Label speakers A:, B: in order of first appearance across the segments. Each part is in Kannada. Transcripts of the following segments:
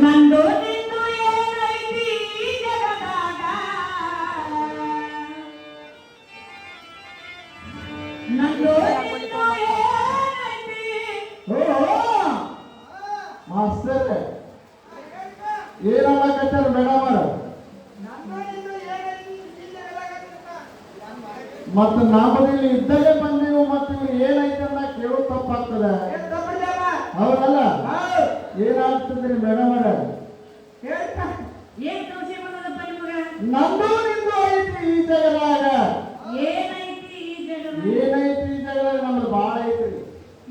A: ನಂದು ನಿಂದು ಏನೈತಿ ಜಗದಾಗ ನಂದು ನಿಂದು ಏನೈತಿ
B: ಮಾಸ್ಟರ್ ಏನಲ್ಲಕತ್ತಾರ ಮೇಡಮ್ ಮತ್ತ ನಾಮದಲ್ಲಿ ಇದ್ದಾಗ ಬಂದೀವು ಮತ್ತ ಇವ್ರು ಏನೈತೆ ಅಂತ ಕೇಳೋದು ತಪ್ಪಾಗ್ತದೆ ಹೌದಲ್ಲ ಏನಾಗ್ತದ್ರಿ ಮೇಡಮ್ ಅವರ
A: ಏನ್ ಸಮಸ್ಯೆ ಬಂದದಪ್ಪ ನಿಮಗ
B: ನಂದು ನಿಂದು ಐತಿ ಈ ಜಗದಾಗ
A: ಏನೈತಿ ಈ ಜಗದಾಗ
B: ಏನೈತಿ ಈ ಜಗದಾಗ ನಮ್ದು ಬಾಳ ಐತ್ರಿ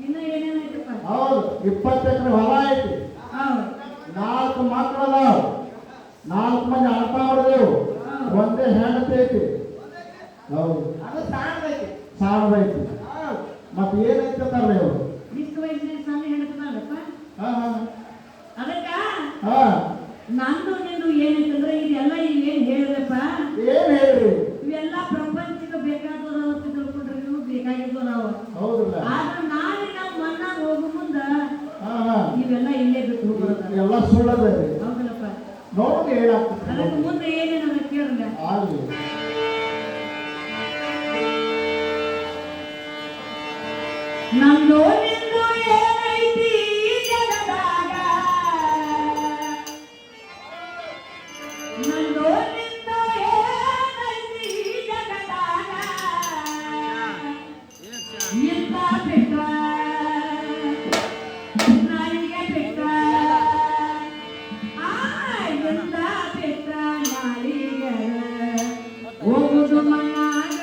A: ಇನ್ನ ಏನೇನೈತಪ್ಪ
B: ಹೌದು 20 ಎಕರೆ ಹೊಲ ಐತಿ
A: ಹೌದು
B: 4 ಮಕ್ಕಳು ಅದಾವ 4 ಮಂದಿ ಅಣ್ಣ ಹೊಡೆದೇವು ಒಂದೇ ಹೆಂಡತಿ ಐತಿ ಹೌದು ಸಾಣದೈತಿ ಮತ್ತೆ ಏನೈತಲ್ಲ ಇವ್ರು
A: ಇಷ್ಟು ವಯಸ್ಸಿನ ಸಣ್ಣ ಹೆಣ್ತದಲ್ಲಪ್ಪ ಅದಕ್ಕ
B: ಹಾ
A: ನಂದು ನಿಂದು ಏನೈತಂದ್ರೆ ಇದೆಲ್ಲ ಏನ್ ಹೇಳಿದಪ್ಪ
B: ಏನ್ ಹೇಳ್ರಿ
A: ಇವೆಲ್ಲ ಪ್ರಪಂಚಕ್ಕೆ ಬೇಕಾದವ ಅಂತ ತಿಳ್ಕೊಂಡ್ರೆ ನೀವು ಬೇಕಾಗಿದ್ದವ
B: ಹೌದಲ್ಲ
A: ಆದ್ರೆ ನಾಳೆ ನಾವು ಮನ್ನಾಗ ಹೋಗೋ ಮುಂದ ಇವೆಲ್ಲ ಇಲ್ಲೇ ಬಿಟ್ಟು ಹೋಗೋದ
B: ಎಲ್ಲ ಸುಳ್ಳದ
A: ಹೌದಲ್ಲಪ್ಪ
B: ನೋಡಿ ಹೇಳಾಗ್ತದೆ
A: ಅದಕ್ಕೆ ಮುಂದೆ ಏನೇನ ಕೇಳಂಗ
B: ಆಗ್ಲಿ
A: ನಂದು ನಿಂದು ಏನೈತಿ ಜಗದಾಗ ನಂದು ನಿಂದು ಏನೈತಿ ಜಗದಾಗ ಇಂದ ಬಿಟ್ಟ ನಾಯಿಗೆ ಬಿಟ್ಟ ಇಂದ ಬಿಟ್ಟ ನಾಯಿಗೆ ಹೋಗುದು ಮಣ್ಣಾಗ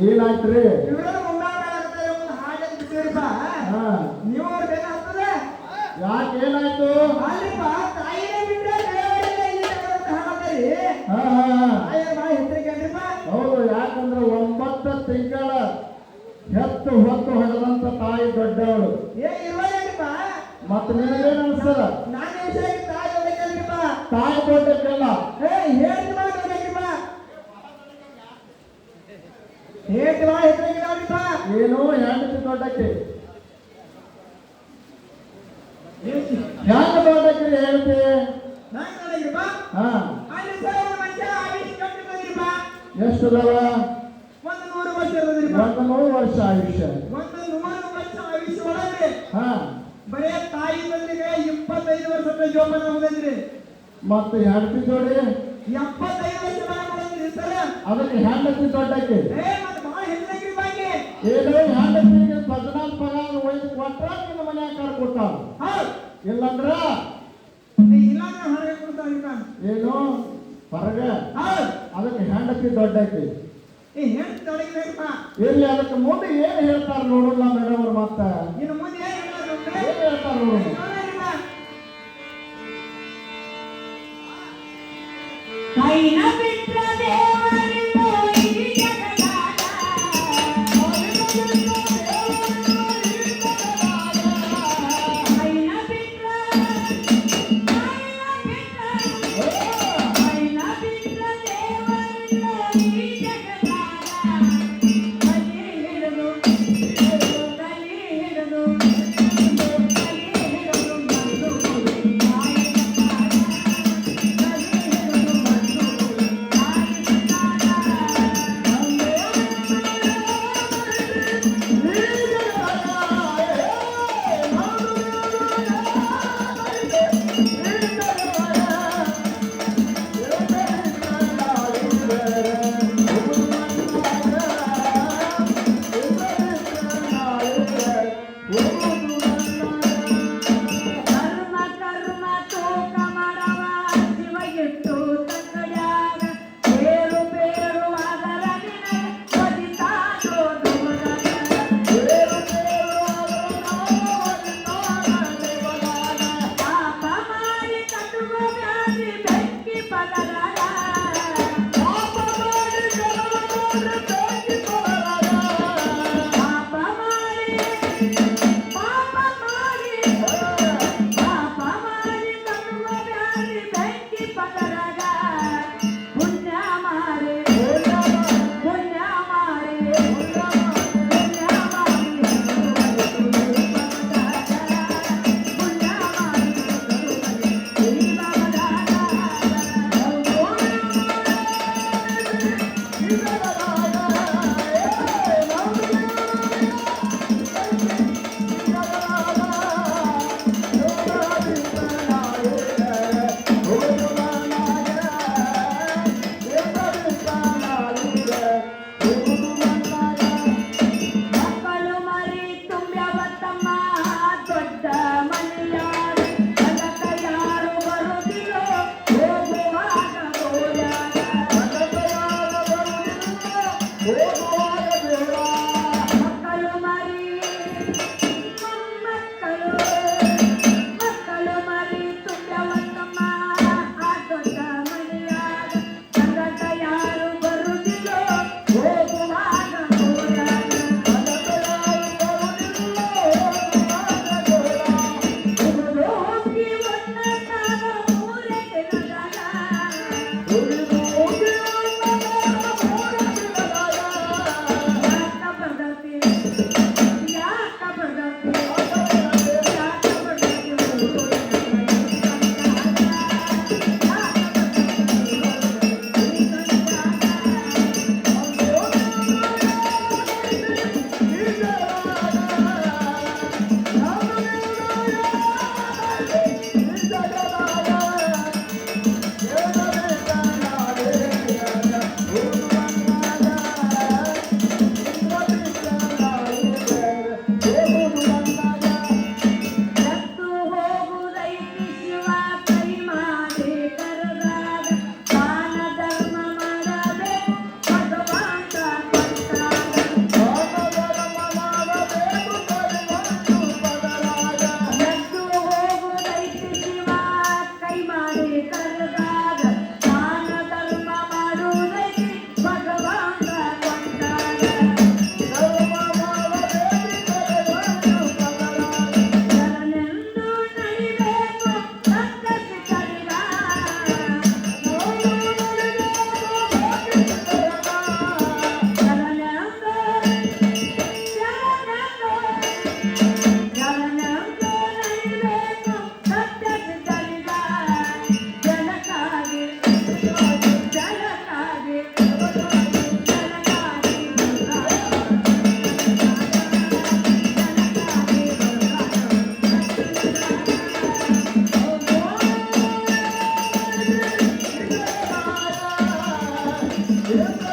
B: ಏನಾಯ್ತ್ರಿ
C: ನೀವು
B: ಯಾಕೆ ಏನಾಯ್ತು ಹೌದು ಯಾಕಂದ್ರೆ 9 ತಿಂಗಳ ಹೆತ್ತು ಹೊತ್ತು ಹೊಡೆದಂತ ತಾಯಿ ದೊಡ್ಡವಳು ಮತ್ತ ನಿನಗೇನು ಅನ್ಸದ ತಾಯಿ ದೊಡ್ಡಕ್ಕೆಲ್ಲ ಏನು ಹೆಂಡತಿ ದೊಡ್ಡಕ್ಕೆ ಹೆಂಗ ದೊಡ್ಡಕ್ಕೆ ಹೇಳ್ತಿ ಹಾ ಎಷ್ಟು ಅದಾವ 100 ವರ್ಷ ಆಯುಷ್ಯ ಹಾ
C: ಬರೇ ತಾಯಿ ಬಂದಿಗೆ 25 ವರ್ಷದ ಜೋಪಾನ ಹೋಗಂದ್ರಿ
B: ಮತ್ತೆ ಹೆಂಡತಿ ಜೋಡಿ
C: 75 ವರ್ಷ
B: ಅದಕ್ಕೆ ಹೆಂಡತಿ ದೊಡ್ಡಕ್ಕೆ
C: ಮತ್ತೆ ಭಾಳ ಹೆಂಡತಿ ಬಾಗಿ
B: ಏನೋ ಹೆಂಡತಿಗೆ 14 ಪಗಾರ ಒಯ್ದು ಕೊಟ್ರ ನಿನ್ನ ಮನ್ಯಾಗ ಕರ್ಕೊತಾವ
C: ಹೌದು
B: ಇಲ್ಲಂದ್ರ
C: ಇಲ್ಲಾಂದ್ರೆ ಹೊರಗೆ ಕೊಡ್ತಾವ
B: ಏನು ಹೊರಗ
C: ಹೌದು
B: ಅದಕ್ಕೆ ಹೆಂಡತಿ ದೊಡ್ಡಕ್ಕೆ
C: ಈ ಹೆಂಡತಿ ತೊಡಗಿದಪ್ಪ
B: ಇಲ್ಲಿ ಅದಕ್ಕೆ ಮುಂದೆ ಏನ್ ಹೇಳ್ತಾರ ನೋಡಲ್ಲ ಮೇಡಮ್ ಅವ್ರು ಮತ್ತ
C: ಇನ್ನು ಮುಂದೆ ಏನು ಹೇಳೋದು
B: ಏನ್ ಹೇಳ್ತಾರ ನೋಡೋಣ
A: ಕೈನ ಬಿಟ್ರ ದೇವರಿಲ್ಲೋ ಈ ಜಗದಾಗ. ಕೈನ ಬಿಟ್ರ ದೇವರಿಲ್ಲೋ ಈ ಜಗದಾಗ. ಕಲಿ ಹಿಡಿದು
B: Yeah.